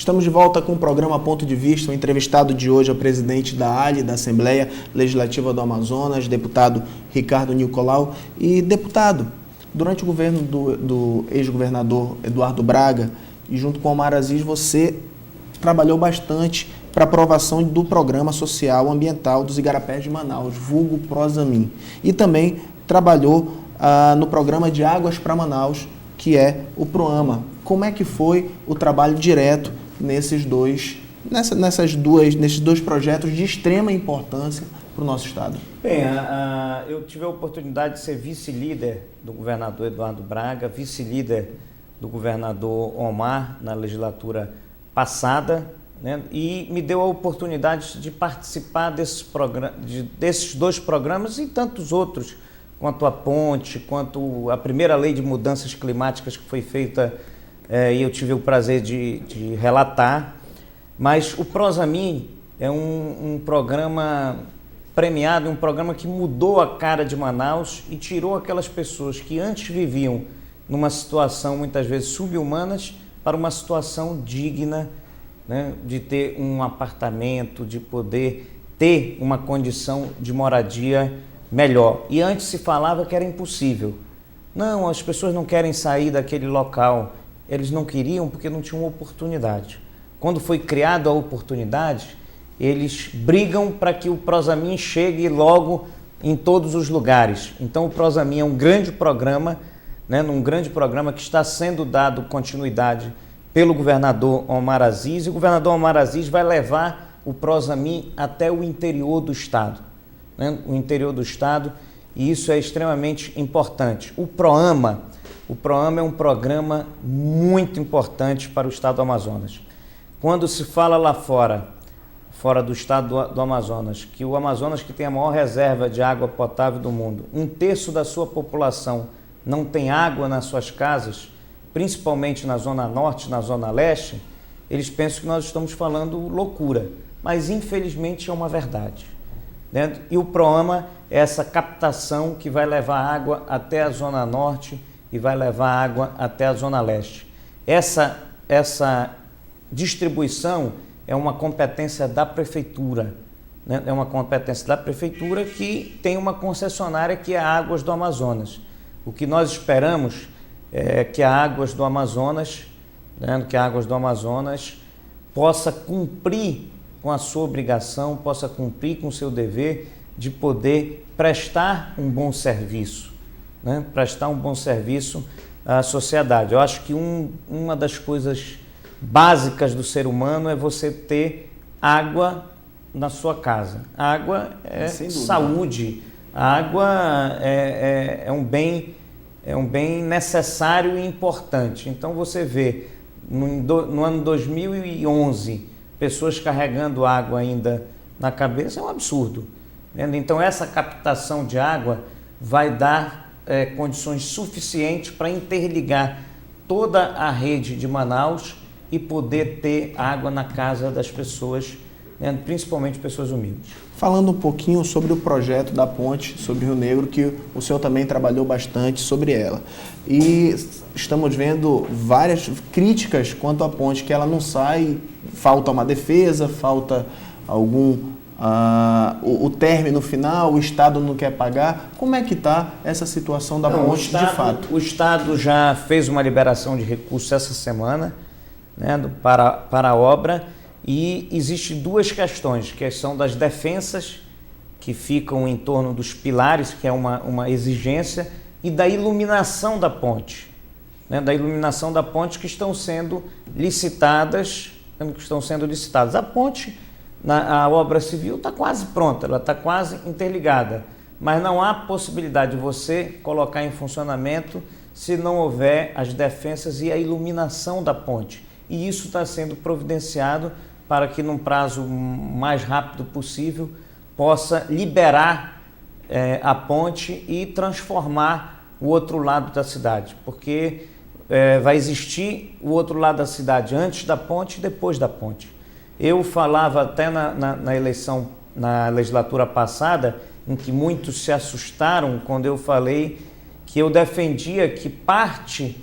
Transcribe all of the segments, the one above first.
Estamos de volta com o programa Ponto de Vista. O entrevistado de hoje é o presidente da ALE, da Assembleia Legislativa do Amazonas, deputado Ricardo Nicolau. E, deputado, durante o governo do ex-governador Eduardo Braga e junto com Omar Aziz, você trabalhou bastante para a aprovação do Programa Social Ambiental dos Igarapés de Manaus, vulgo Prosamin. E também trabalhou no Programa de Águas para Manaus, que é o PROAMA. Como é que foi o trabalho direto nesses dois projetos de extrema importância para o nosso estado? Bem, eu tive a oportunidade de ser vice-líder do governador Eduardo Braga, vice-líder do governador Omar na legislatura passada, né? E me deu a oportunidade de participar desses dois programas e tantos outros, quanto a ponte, quanto a primeira lei de mudanças climáticas que foi feita e eu tive o prazer de relatar. Mas o Prosamin é um programa premiado, um programa que mudou a cara de Manaus e tirou aquelas pessoas que antes viviam numa situação muitas vezes subhumanas para uma situação digna, né, de ter um apartamento, de poder ter uma condição de moradia melhor. E antes se falava que era impossível. Não, as pessoas não querem sair daquele local. Eles não queriam porque não tinham oportunidade. Quando foi criada a oportunidade, eles brigam para que o Prosamin chegue logo em todos os lugares. Então o Prosamin é um grande programa, né, um grande programa que está sendo dado continuidade pelo governador Omar Aziz, e o governador Omar Aziz vai levar o Prosamin até o interior do estado, né, o interior do estado, e isso é extremamente importante. O PROAMA é um programa muito importante para o estado do Amazonas. Quando se fala lá fora do estado do Amazonas, que o Amazonas, que tem a maior reserva de água potável do mundo, 1/3 da sua população não tem água nas suas casas, principalmente na Zona Norte, na Zona Leste, eles pensam que nós estamos falando loucura, mas infelizmente é uma verdade, né? E o PROAMA é essa captação que vai levar água até a Zona Norte e vai levar água até a Zona Leste. Essa distribuição é uma competência da prefeitura, né? É uma competência da prefeitura que tem uma concessionária que é a Águas do Amazonas. O que nós esperamos é que a Águas do Amazonas, né, possa cumprir com a sua obrigação, possa cumprir com o seu dever de poder prestar um bom serviço, né, prestar um bom serviço à sociedade. Eu acho que uma das coisas básicas do ser humano é você ter água na sua casa. A água é saúde, a água é um bem necessário e importante. Então você vê no ano 2011 pessoas carregando água ainda na cabeça, é um absurdo, né? Então essa captação de água vai dar condições suficientes para interligar toda a rede de Manaus e poder ter água na casa das pessoas, né, principalmente pessoas humildes. Falando um pouquinho sobre o projeto da ponte sobre o Rio Negro, que o senhor também trabalhou bastante sobre ela. E estamos vendo várias críticas quanto à ponte, que ela não sai, falta uma defesa, falta o término final, o Estado não quer pagar. Como é que está essa situação da ponte de fato? O Estado já fez uma liberação de recursos essa semana, né, para a obra, e existem duas questões, que são das defensas que ficam em torno dos pilares, que é uma exigência, e da iluminação da ponte, né, que estão sendo licitadas. A ponte, a obra civil está quase pronta, ela está quase interligada, mas não há possibilidade de você colocar em funcionamento se não houver as defensas e a iluminação da ponte. E isso está sendo providenciado para que, num prazo mais rápido possível, possa liberar a ponte e transformar o outro lado da cidade, porque vai existir o outro lado da cidade antes da ponte e depois da ponte. Eu falava até na eleição, na legislatura passada, em que muitos se assustaram quando eu falei que eu defendia que parte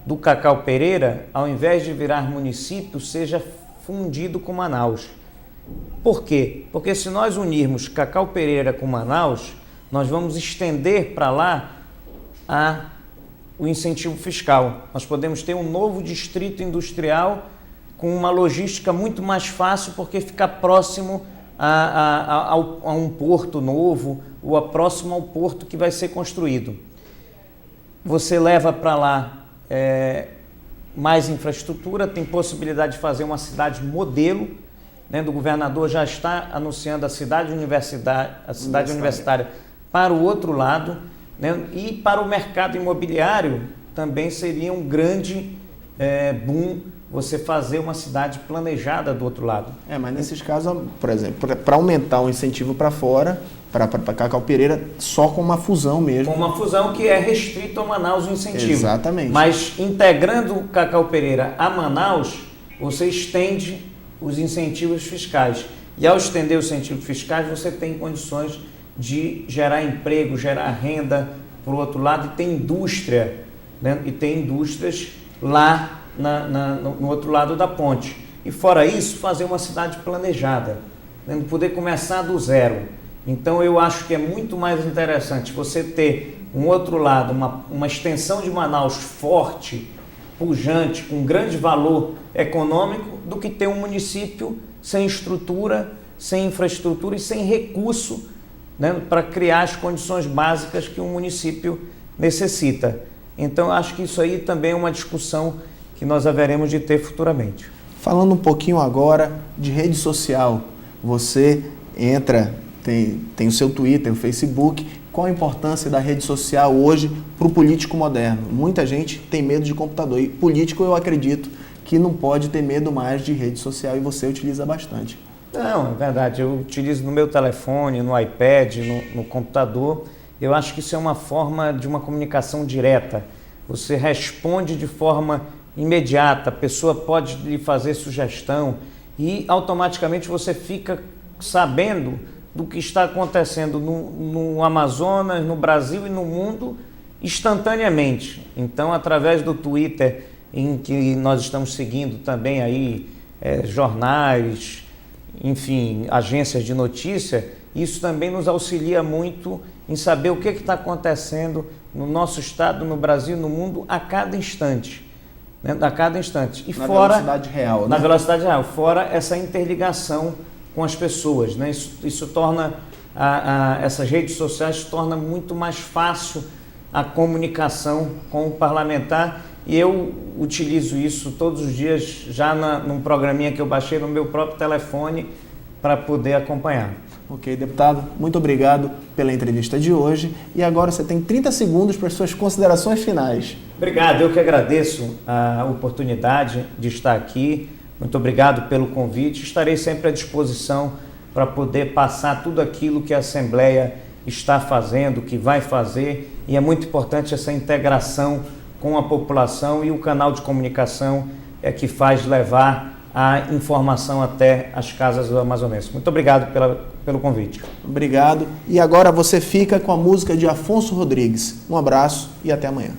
do Cacau Pereira, ao invés de virar município, seja fundido com Manaus. Por quê? Porque se nós unirmos Cacau Pereira com Manaus, nós vamos estender para lá o incentivo fiscal. Nós podemos ter um novo distrito industrial com uma logística muito mais fácil, porque fica próximo a um porto novo, ou próximo ao porto que vai ser construído. Você leva para lá mais infraestrutura, tem possibilidade de fazer uma cidade modelo, né? O governador já está anunciando a cidade universitária para o outro lado, né? E para o mercado imobiliário também seria um grande boom você fazer uma cidade planejada do outro lado. Mas nesses casos, por exemplo, para aumentar o incentivo para fora, para Cacau Pereira, só com uma fusão mesmo. Com uma fusão que é restrito a Manaus o incentivo. Exatamente. Mas integrando Cacau Pereira a Manaus, você estende os incentivos fiscais. E ao estender os incentivos fiscais, você tem condições de gerar emprego, gerar renda por outro lado, e tem indústria, né? E tem indústrias lá no outro lado da ponte. E fora isso, fazer uma cidade planejada, né? Poder começar do zero. Então eu acho que é muito mais interessante você ter um outro lado, uma extensão de Manaus forte, pujante, com grande valor econômico, do que ter um município sem estrutura, sem infraestrutura e sem recurso, né, para criar as condições básicas que um município necessita. Então eu acho que isso aí também é uma discussão que nós haveremos de ter futuramente. Falando um pouquinho agora de rede social, você entra, tem o seu Twitter, o Facebook. Qual a importância da rede social hoje para o político moderno? Muita gente tem medo de computador, e político eu acredito que não pode ter medo mais de rede social, e você utiliza bastante. Não, é verdade, eu utilizo no meu telefone, no iPad, no computador. Eu acho que isso é uma forma de uma comunicação direta. Você responde de forma imediata, a pessoa pode lhe fazer sugestão e automaticamente você fica sabendo do que está acontecendo no Amazonas, no Brasil e no mundo instantaneamente. Então, através do Twitter, em que nós estamos seguindo também aí jornais, enfim, agências de notícia, isso também nos auxilia muito em saber o que está acontecendo no nosso estado, no Brasil, no mundo, a cada instante. Né? A cada instante. E na fora, velocidade real. Na né? velocidade real, fora essa interligação com as pessoas. Né? Isso torna, essas redes sociais torna muito mais fácil a comunicação com o parlamentar, e eu utilizo isso todos os dias, já num programinha que eu baixei no meu próprio telefone, para poder acompanhar. Ok, deputado, muito obrigado pela entrevista de hoje. E agora você tem 30 segundos para as suas considerações finais. Obrigado, eu que agradeço a oportunidade de estar aqui. Muito obrigado pelo convite. Estarei sempre à disposição para poder passar tudo aquilo que a Assembleia está fazendo, que vai fazer. E é muito importante essa integração com a população, e o canal de comunicação é que faz levar a informação até as casas do amazonense. Muito obrigado pelo convite. Obrigado. E agora você fica com a música de Afonso Rodrigues. Um abraço e até amanhã.